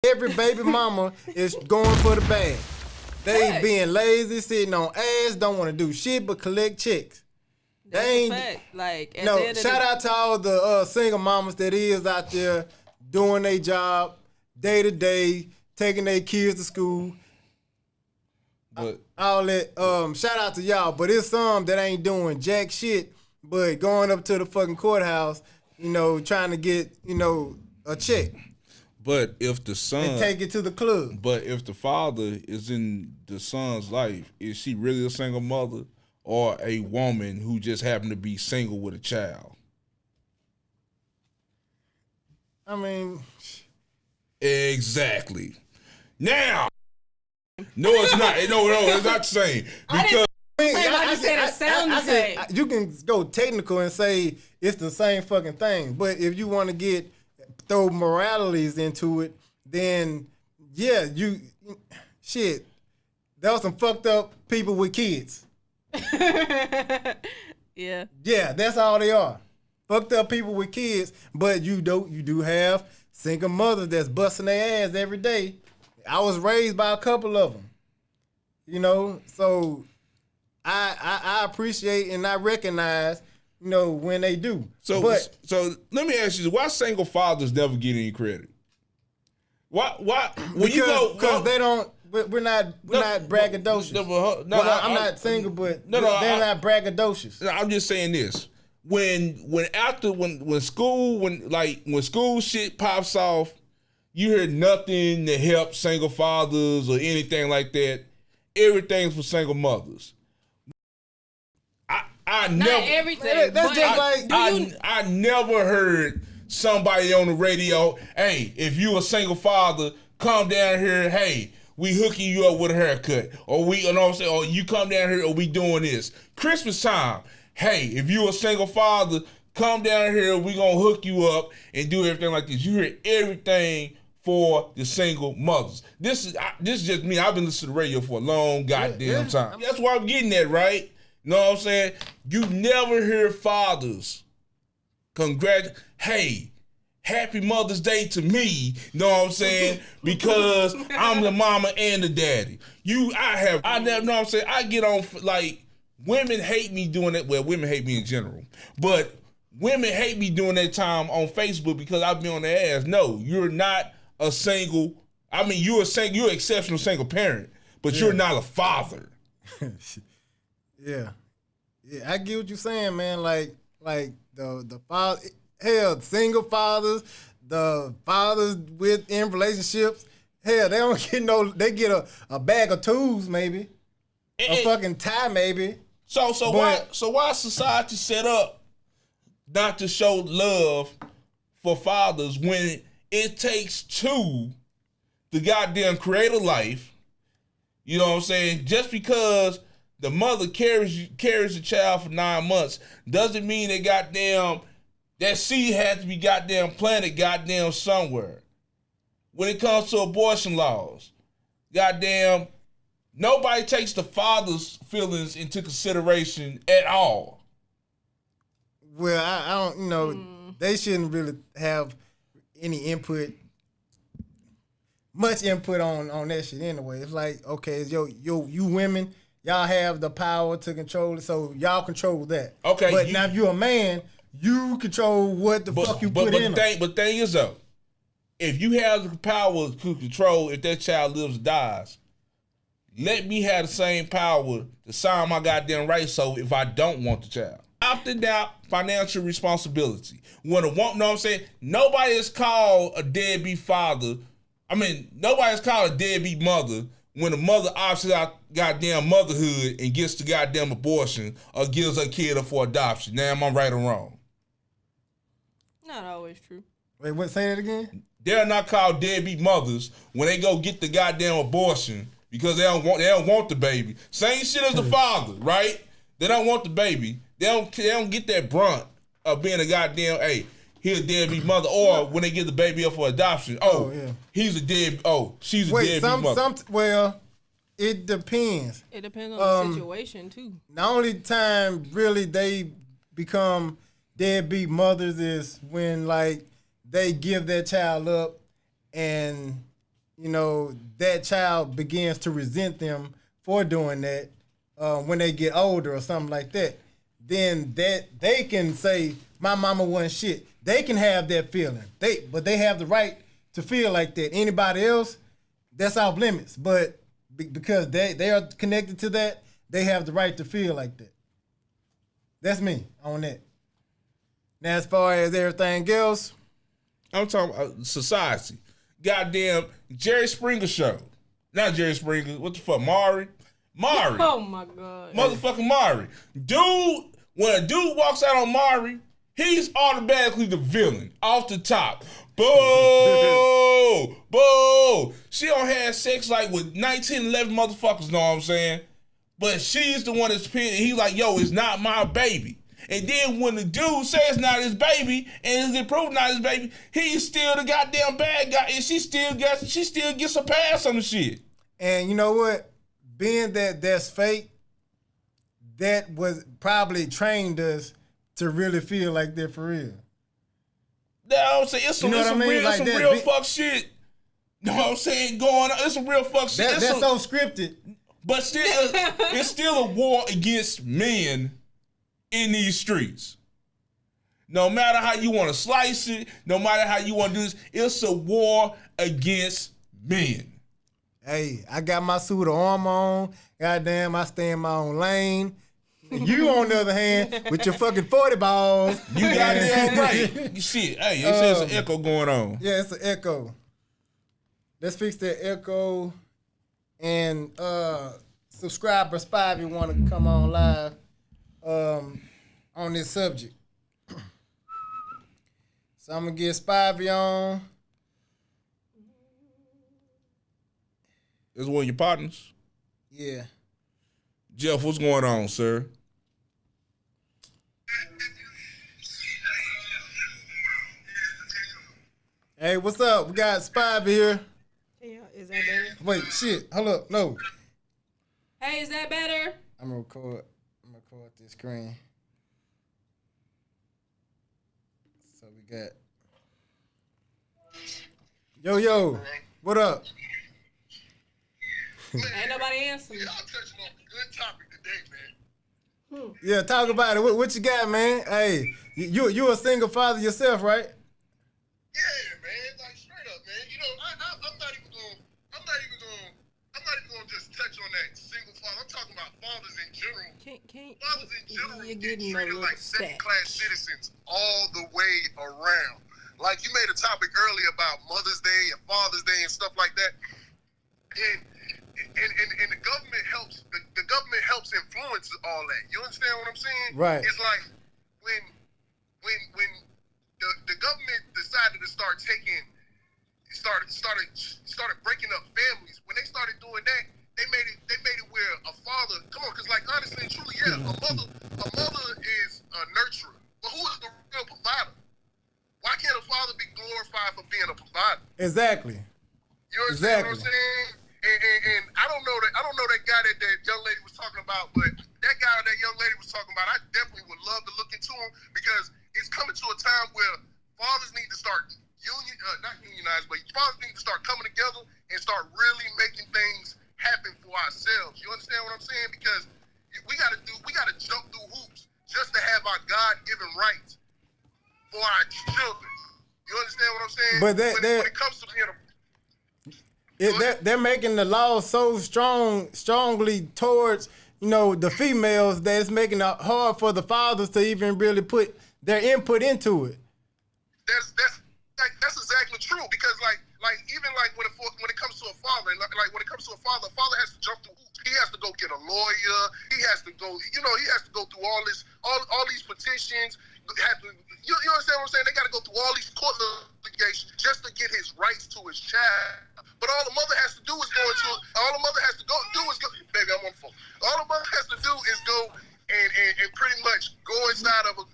Every baby mama is going for the bag. They being lazy, sitting on ass, don't want to do shit but collect checks. That's They ain't, a fact. Like, at no, the end of shout out to all the single mamas that is out there doing their job day to day, taking their kids to school. But All that, shout out to y'all, but it's some that ain't doing jack shit, but going up to the fucking courthouse, trying to get, a check but if the son and take it to the club. But if the father is in the son's life, is she really a single mother or a woman who just happened to be single with a child? I mean, Exactly. Now, no, it's not. No, it's not the same. Because I said it sound the same. You can go technical and say it's the same fucking thing, but if you want to throw moralities into it, then yeah, shit. There was some fucked up people with kids. Yeah. Yeah, that's all they are. Fucked up people with kids, but you do have single mothers that's busting their ass every day. I was raised by a couple of them. So I appreciate and I recognize, when they do. so let me ask you, why single fathers never get any credit? Why when you go because they don't. We're not braggadocious. I'm not single, but they're not braggadocious. I'm just saying this. When school shit pops off, you hear nothing to help single fathers or anything like that. Everything's for single mothers. I Not never everything. That's just like I never heard somebody on the radio, hey, if you a single father, come down here, hey, we hooking you up with a haircut. Or or you come down here or we doing this. Christmas time, hey, if you a single father, come down here, we gonna hook you up and do everything like this. You hear everything for the single mothers. This is just me. I've been listening to the radio for a long goddamn time. That's why I'm getting that, right? You know what I'm saying? You never hear fathers hey, happy Mother's Day to me, you know what I'm saying? Because I'm the mama and the daddy. I never know what I'm saying? I get on, like, women hate me doing that. Well, women hate me in general. But women hate me doing that time on Facebook because I've been on their ass. No, you're not a single, you're an exceptional single parent, but you're not a father. Yeah, I get what you're saying, man. Like the father, hell, single fathers, the fathers in relationships, hell, they don't get they get a bag of tools maybe, a fucking tie maybe. So why society set up not to show love for fathers when it takes two to goddamn create a life? You know what I'm saying? Just because the mother carries the child for 9 months doesn't mean that seed has to be goddamn planted goddamn somewhere. When it comes to abortion laws, goddamn, nobody takes the father's feelings into consideration at all. Well, I don't, they shouldn't really have any much input on that shit anyway. It's like, okay, you women, y'all have the power to control it, so y'all control that. Okay. But now if you're a man, you control what the fuck you put in them. But the thing is though, if you have the power to control if that child lives or dies, let me have the same power to sign my goddamn rights so if I don't want the child. Opted out financial responsibility. Know what I'm saying? Nobody is called a deadbeat father. Nobody's called a deadbeat mother when the mother opts out goddamn motherhood and gets the goddamn abortion or gives her kid up for adoption. Now, am I right or wrong? Not always true. Wait, what? Say that again? They're not called deadbeat mothers when they go get the goddamn abortion because they don't want the baby. Same shit as the father, right? They don't want the baby. They don't get that brunt of being a goddamn, hey, he's a deadbeat mother, or when they get the baby up for adoption, she's a deadbeat mother. Well, it depends. It depends on the situation too. The only time really they become deadbeat mothers is when like they give their child up and you know, that child begins to resent them for doing that when they get older or something like that, then that they can say, my mama wasn't shit. They can have that feeling. But they have the right to feel like that. Anybody else, that's off limits. But because they are connected to that, they have the right to feel like that. That's me on that. Now, as far as everything else, I'm talking about society. Goddamn Jerry Springer show. Not Jerry Springer. What the fuck? Maury. Oh my God. Motherfucking Maury. Dude, when a dude walks out on Maury, he's automatically the villain off the top. Boo! Boo! She don't have sex like with 19, 11 motherfuckers, know what I'm saying? But she's the one that's pissed. He's like, yo, it's not my baby. And then when the dude says it's not his baby and it's proved not his baby, he's still the goddamn bad guy, and she still gets a pass on the shit. And you know what? Being that that's fake, that was probably trained us to really feel like they're for real. Now I'm saying it's some, real fuck shit. Know what I'm saying? Going on, it's some real fuck shit. That's so scripted. But still, it's still a war against men in these streets. No matter how you want to slice it, no matter how you want to do this, it's a war against men. Hey, I got my suit of armor on. Goddamn, I stay in my own lane. You, on the other hand, with your fucking 40 balls. You goddamn right. Shit, hey, it says an echo going on. Yeah, it's an echo. Let's fix that echo. And subscriber Spy if you want to come on live on this subject. So I'm going to get Spivey on. This is one of your partners? Yeah. Jeff, what's going on, sir? Hey, what's up? We got Spivey here. Yeah, is that better? Wait, shit. Hold up. No. Hey, is that better? I'm gonna record this screen. So we got Yo, what up? Ain't nobody answering. Y'all touching on a good topic today, man. Yeah, talk about it. What you got, man? Hey, you a single father yourself, right? Yeah, man. Like straight up, man. You know, I'm not even gonna just touch on that single father. I'm talking about fathers in general. Fathers in general you're get getting treated a like little second-class citizens all the way around. Like you made a topic earlier about Mother's Day and Father's Day and stuff like that. And the government helps. The government helps influence all that. You understand what I'm saying? Right. It's like when the government decided to started breaking up families. When they started doing that, they made it where a father. Come on, because like honestly and truly, yeah, a mother is a nurturer, but who is the real provider? Why can't a father be glorified for being a provider? Exactly. You understand what I'm saying? And I don't know that guy that young lady was talking about, but that guy that young lady was talking about, I definitely would love to look into him because it's coming to a time where fathers need to start not unionize, but fathers need to start coming together and start really making things happen for ourselves. You understand what I'm saying? Because we gotta jump through hoops just to have our God-given rights for our children. You understand what I'm saying? But when it comes to being they're making the law so strongly towards, you know, the females that it's making it hard for the fathers to even really put their input into it. That's exactly true because like even like when it comes to a father, like when it comes to a father has to jump through hoops. He has to go get a lawyer. He has to go, he has to go through all these petitions. You understand what I'm saying? They got to go through all these court litigations just to get his rights to his child. But all the mother has to do is go. Baby, I'm on the phone. All the mother has to do is go and pretty much go inside of an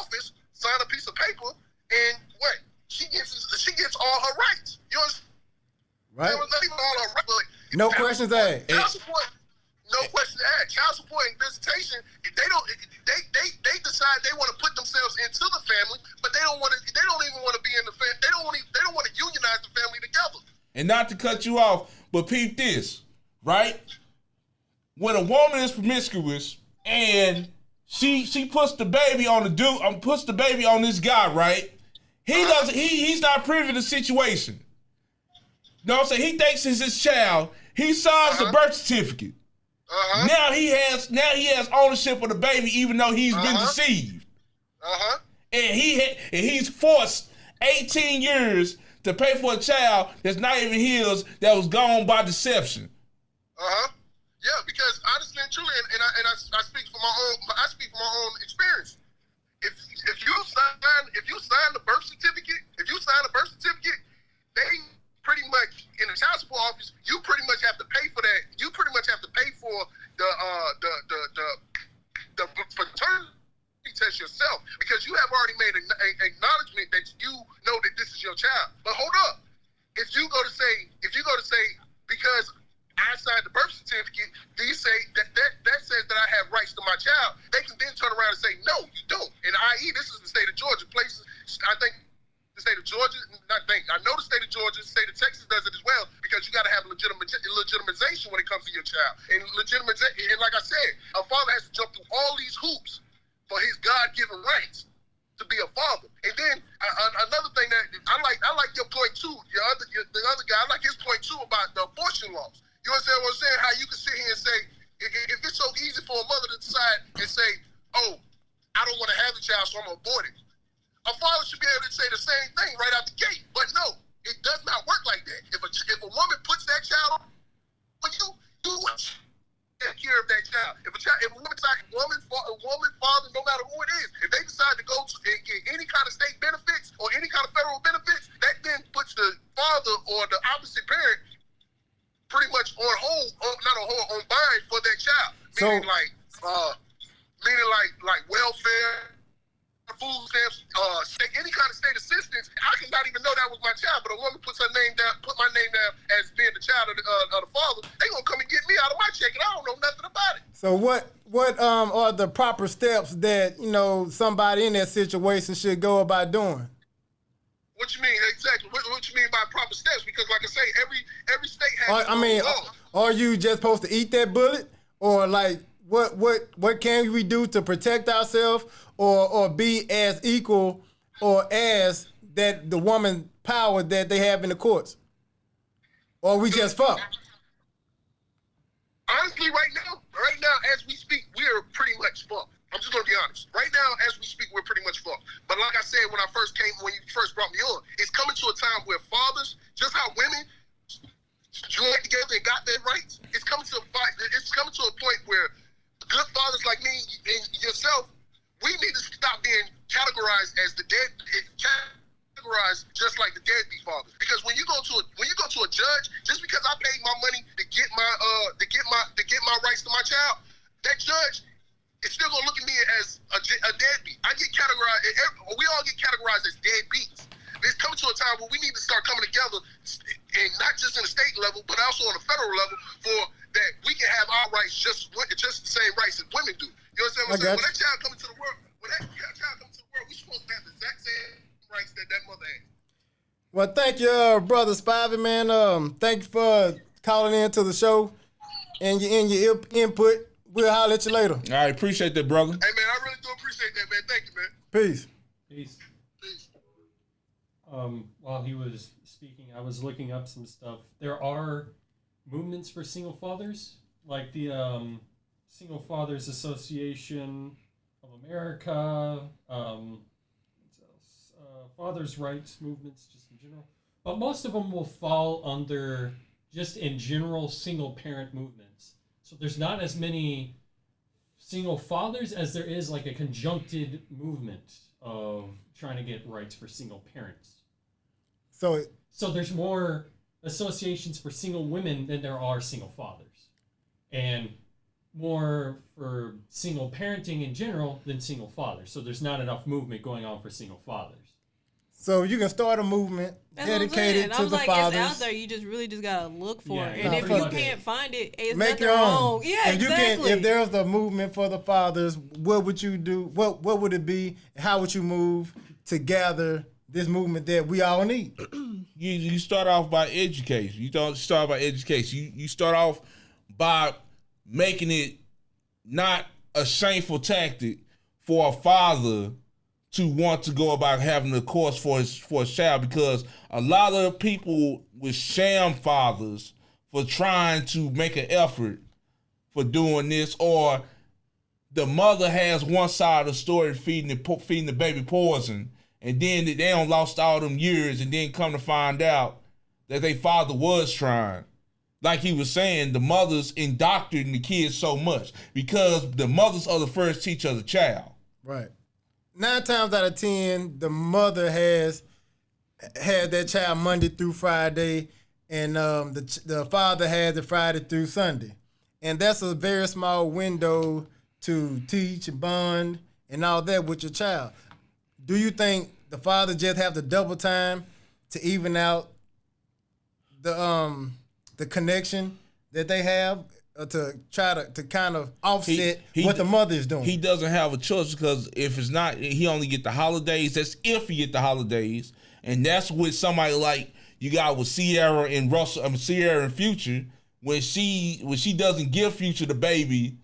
office, sign a piece of paper, and what? She gets all her rights. You understand? Right. Not even all her rights. No questions asked. Child support. No questions asked. Child support and visitation. They decide they want to put themselves into the family, but they don't even want to be in the family. They don't want to unionize the family together. And not to cut you off, but peep this, right? When a woman is promiscuous and she puts the baby on the dude, puts the baby on this guy, right? He's not privy to the situation. You know what I'm saying? He thinks it's his child. He signs the birth certificate. Now he has ownership of the baby, even though he's been deceived. And he's forced 18 years to pay for a child that's not even his, that was gone by deception. Yeah, because honestly and truly, and I speak from my own experience. If you sign the birth certificate, they pretty much in the child support office, you pretty much have to pay for that. You pretty much have to pay for the paternity test yourself, because you have already made an acknowledgement that you know that this is your child. But hold up, if you go to say because I signed the birth certificate, these say that says that I have rights to my child, they can then turn around and say, no, you don't. And i.e., this is the state of Georgia. Places, I think the state of Georgia, I know the state of Georgia, the state of Texas does it as well, because you got to have legitimization when it comes to your child. And and like I said, a father has to jump through all these hoops for his God-given rights to be a father. And then another thing that I like your point too. The other guy, I like his point too about the abortion laws. You understand what I'm saying? How you can sit here and say, if it's so easy for a mother to decide and say, oh, I don't want to have the child, so I'm gonna abort it. A father should be able to say the same thing right out the gate. But no, it does not work like that. If a woman puts that child on you, do what? Take care of that child. If a woman, father, no matter who it is, if they decide to go and get any kind of state benefits or any kind of federal benefits, that then puts the father or the opposite parent pretty much on bind for that child. Meaning like welfare, food stamps, any kind of state assistance. I could not even know that was my child, but a woman puts my name down as being the child of the father. They gonna come and get me out of my check, and I don't know nothing about it. So what are the proper steps that somebody in that situation should go about doing? What you mean exactly? What you mean by proper steps? Because like I say, every state has its own law. Are you just supposed to eat that bullet, or like what can we do to protect ourselves, or be as equal or as that the woman power that they have in the courts, or we just fuck? Honestly, right now, as we speak, we are pretty much fucked. I'm just gonna be honest. Right now, as we speak, we're pretty much fucked. But like I said, when you first brought me on, it's coming to a time where fathers, just how women joined together and got their rights, it's coming to a point where good fathers like me and yourself, we need to stop being categorized as categorized just like the deadbeat fathers. Because when you go to a judge, just because I paid my money to get my rights to my child, that judge is still gonna look at me as a deadbeat. We all get categorized as deadbeats. It's coming to a time where we need to start coming together, and not just in the state level, but also on the federal level, for that we can have our rights just the same rights as women do. You understand what I'm saying? When that child comes into the world, we're supposed to have the exact same rights that mother has. Well, thank you, Brother Spivey, man. Thank you for calling in to the show and your input. We'll holler at you later. I appreciate that, brother. Hey, man, I really do appreciate that, man. Thank you, man. Peace. While he was speaking, I was looking up some stuff. There are movements for single fathers, like the Single Fathers Association of America, fathers' rights movements, just in general. But most of them will fall under just in general single parent movements. So there's not as many single fathers as there is like a conjuncted movement of trying to get rights for single parents. So there's more associations for single women than there are single fathers, and more for single parenting in general than single fathers. So there's not enough movement going on for single fathers. So you can start a movement dedicated to the fathers. It's out there. You really just gotta look for it. And if you can't find it, it's make nothing your wrong. own. Yeah, exactly. If there's a movement for the fathers, what would you do? What would it be? How would you move to gather this movement that we all need. You start off by education. You don't start by education. You start off by making it not a shameful tactic for a father to want to go about having a course for his child, because a lot of people with sham fathers for trying to make an effort for doing this, or the mother has one side of the story feeding the baby poison, and then they don't lost all them years, and then come to find out that their father was trying. Like he was saying, the mothers indoctrinating the kids so much because the mothers are the first teacher of the child. Right. 9 times out of 10, the mother has had that child Monday through Friday, and the father has it Friday through Sunday. And that's a very small window to teach and bond and all that with your child. Do you think the father just have to double time to even out the connection that they have, to try to kind of offset what the mother is doing? He doesn't have a choice, because if it's not, he only get the holidays. That's if he get the holidays, and that's with somebody like you got with Sierra and Sierra and Future, when she doesn't give Future the baby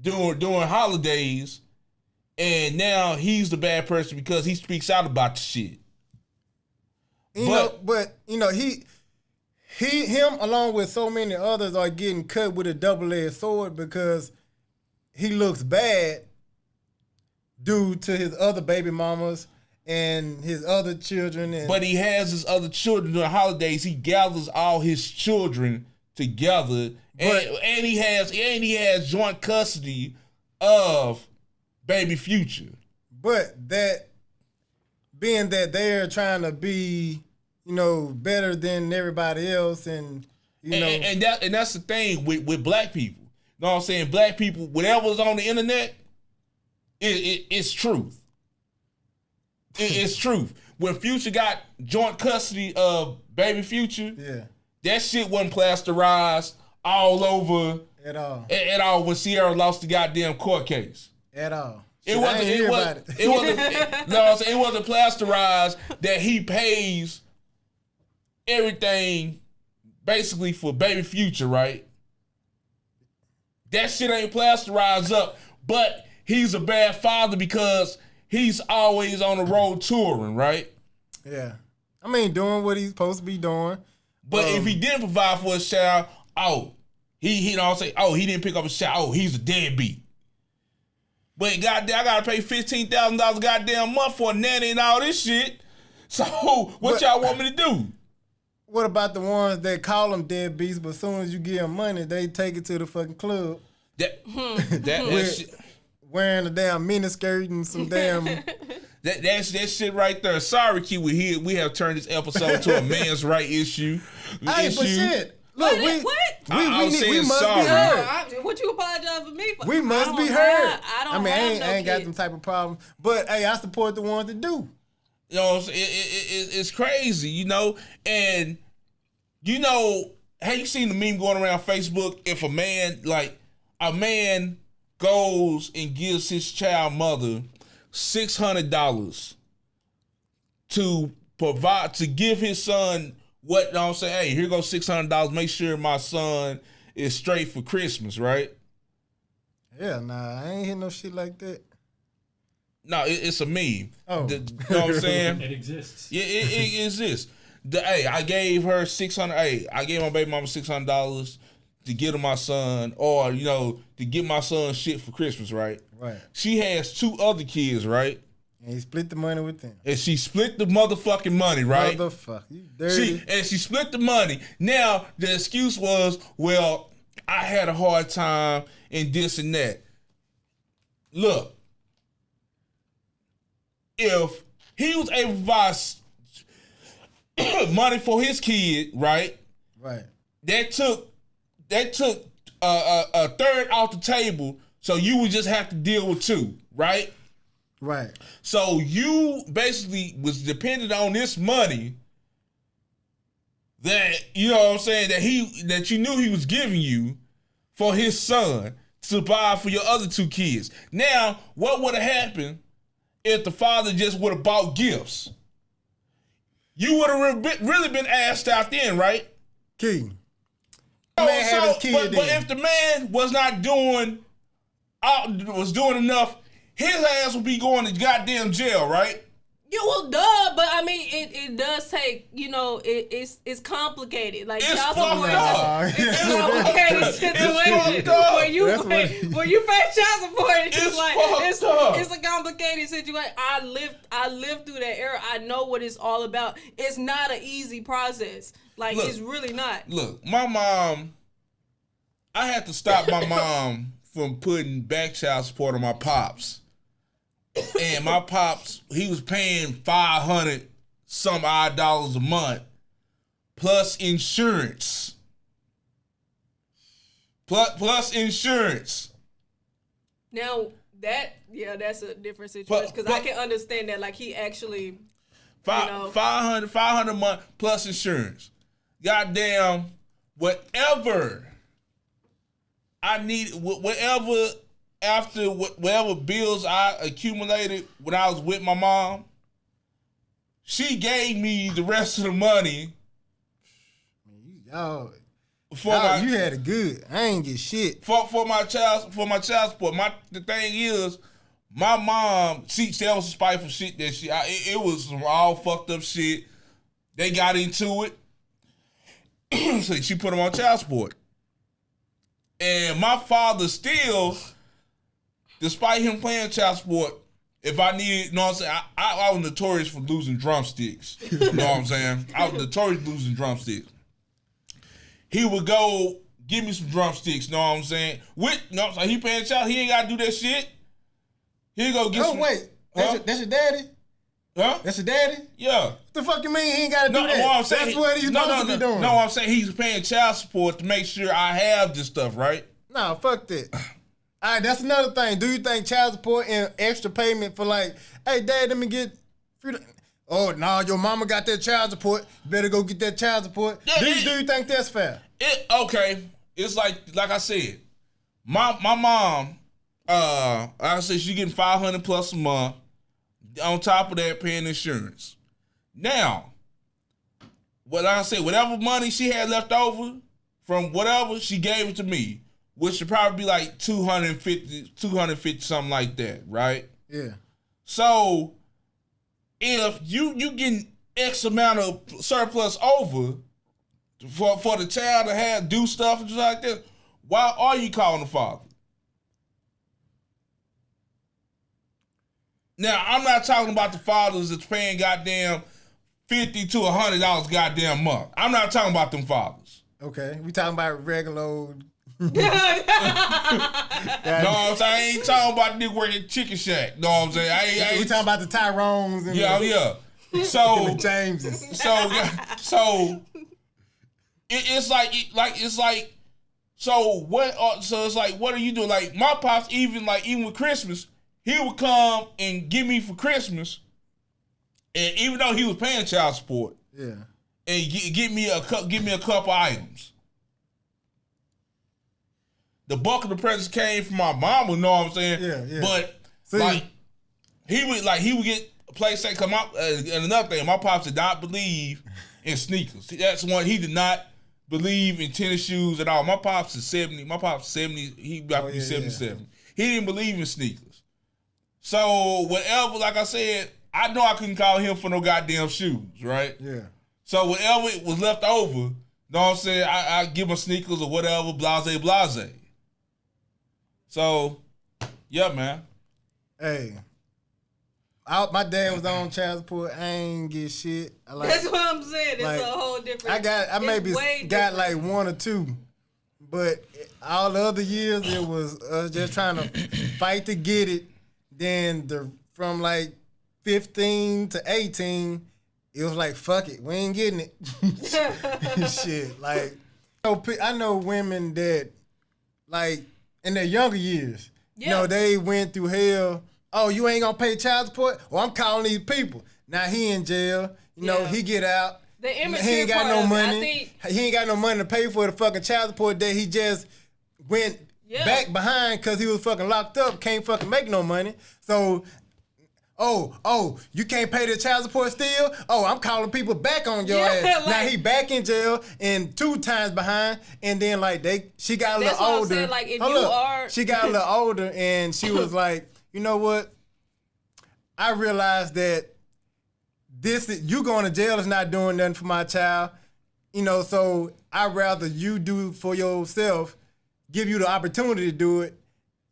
during holidays, and now he's the bad person because he speaks out about the shit. But him along with so many others are getting cut with a double-edged sword, because he looks bad due to his other baby mamas and his other children. But he has his other children during holidays. He gathers all his children together, and he has joint custody of baby Future. But that being that they're trying to be, better than everybody else, and that's the thing with black people. You know what I'm saying? Black people, whatever's on the internet, it's truth. It's truth. When Future got joint custody of baby Future, that shit wasn't plasterized all over at all. At all when Sierra lost the goddamn court case. At all. It wasn't plasterized that he pays everything basically for baby Future, right? That shit ain't plasterized up, but he's a bad father because he's always on the road touring, right? Yeah. I mean, doing what he's supposed to be doing. But if he didn't provide for his child, he don't say, he didn't pick up his child, he's a deadbeat. But goddamn, I gotta pay $15,000 a goddamn month for a nanny and all this shit. So what y'all want me to do? What about the ones that call them deadbeats, but as soon as you give them money, they take it to the fucking club? That shit. Wearing a damn miniskirt and some damn... That shit right there. Sorry, Kiwi, we have turned this episode to a man's right issue. Hey, but shit. Look, we must be heard. What you apologize for me for? We must be heard. I ain't got them type of problems. But hey, I support the ones that do. You know, it's crazy, and have you seen the meme going around Facebook? If a man goes and gives his child mother $600 to give his son what, I'm saying, hey, here goes $600, make sure my son is straight for Christmas, right? Yeah, nah, I ain't hear no shit like that. No, it's a meme. Oh. You know what I'm saying? It exists. Yeah, it exists. I gave her $600. Hey, I gave my baby mama $600 to get to my son, or to get my son shit for Christmas, right? Right. She has 2 other kids, right? And he split the money with them. And she split the motherfucking money, right? Motherfucker, you dirty. She split the money. Now the excuse was, well, I had a hard time and this and that. Look. If he was able to provide money for his kid, right? Right. That took a third off the table, so you would just have to deal with 2, right? Right. So you basically was dependent on this money that, what I'm saying, that you knew he was giving you for his son to buy for your other 2 kids. Now, what would have happened if the father just would have bought gifts? you would have really been asked out then, right? Key. Man had his kid but if the man was not doing enough, his ass would be going to goddamn jail, right? Yeah, well, duh, but I mean, it does take, it's complicated. Like, it's child fucked support up. it's a complicated situation. When you pay child support, it's a complicated situation. I lived through that era. I know what it's all about. It's not an easy process. Like, it's really not. Look, my mom, I had to stop my mom from putting back child support on my pops. And my pops, he was paying $500 some odd dollars a month, plus insurance. Plus insurance. Now that's a different situation because I can understand that. Like he actually, $500 a month plus insurance. Goddamn, whatever I need, whatever bills I accumulated when I was with my mom, she gave me the rest of the money. You had it good. I ain't get shit. For my child support. The thing is, my mom, that was some spiteful shit that it was some all fucked up shit. They got into it. So she put them on child support. And my father still, despite him paying child support, if I needed, you know what I'm saying? I was notorious for losing drumsticks. You know what I'm saying? I was notorious for losing drumsticks. He would go give me some drumsticks, you know what I'm saying? He paying child, he ain't got to do that shit. He go get some. Oh, wait. That's your daddy? Huh? That's your daddy? Yeah. What the fuck you mean he ain't got to do that? I'm saying, that's what he's supposed to be doing. No, I'm saying he's paying child support to make sure I have this stuff, right? Nah, fuck that. All right, that's another thing. Do you think child support and extra payment for like, hey, dad, let me get free? Oh, no, your mama got that child support. You better go get that child support. Yeah, do you think that's fair? Okay. It's like I said, my mom, like I said, she getting $500 plus a month. On top of that, paying insurance. Now, like I said, whatever money she had left over from whatever, she gave it to me, which should probably be like 250, something like that, right? Yeah. So, if you getting X amount of surplus over for the child to do stuff and just like that, why are you calling the father? Now, I'm not talking about the fathers that's paying goddamn $50 to $100 goddamn month. I'm not talking about them fathers. Okay, we talking about regular old. No, I'm saying I ain't talking about nigga working Chicken Shack. No, I'm saying I ain't we talking about the Tyrones and yeah. So the Jameses. So it's like so what? So it's like, what are you doing? Like my pops, even with Christmas, he would come and give me for Christmas, and even though he was paying child support, yeah, and give me a couple items. The bulk of the presents came from my mama, you know what I'm saying? Yeah. But See, he would get a PlayStation come out. And another thing, my pops did not believe in sneakers. That's one, he did not believe in tennis shoes at all. My pops is 70. My pops is 70. He about to be 77. Yeah. He didn't believe in sneakers. So whatever, like I said, I know I couldn't call him for no goddamn shoes, right? Yeah. So whatever was left over, you know what I'm saying? I give him sneakers or whatever, blase. So, yeah, man. Hey, my dad was on child support. I ain't get shit. That's what I'm saying. It's a whole different. I maybe got like one or two, but all the other years it was just trying to fight to get it. Then from like 15 to 18, it was like, fuck it, we ain't getting it. Shit, like I know women that like in their younger years, you know, they went through hell. Oh, you ain't gonna pay child support? Well, I'm calling these people. Now he in jail. You know, he get out. He ain't got no money. He ain't got no money to pay for the fucking child support that he just went back behind because he was fucking locked up. Can't fucking make no money. So Oh, you can't pay the child support still? Oh, I'm calling people back on your ass. Now he back in jail and 2 times behind. And then like she got a little older. Saying, like, if she got a little older and she was like, you know what? I realized that you going to jail is not doing nothing for my child. You know, so I'd rather you do for yourself, give you the opportunity to do it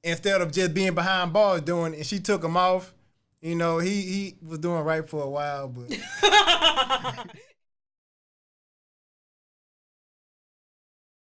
instead of just being behind bars doing it. And she took him off. You know, he was doing right for a while, but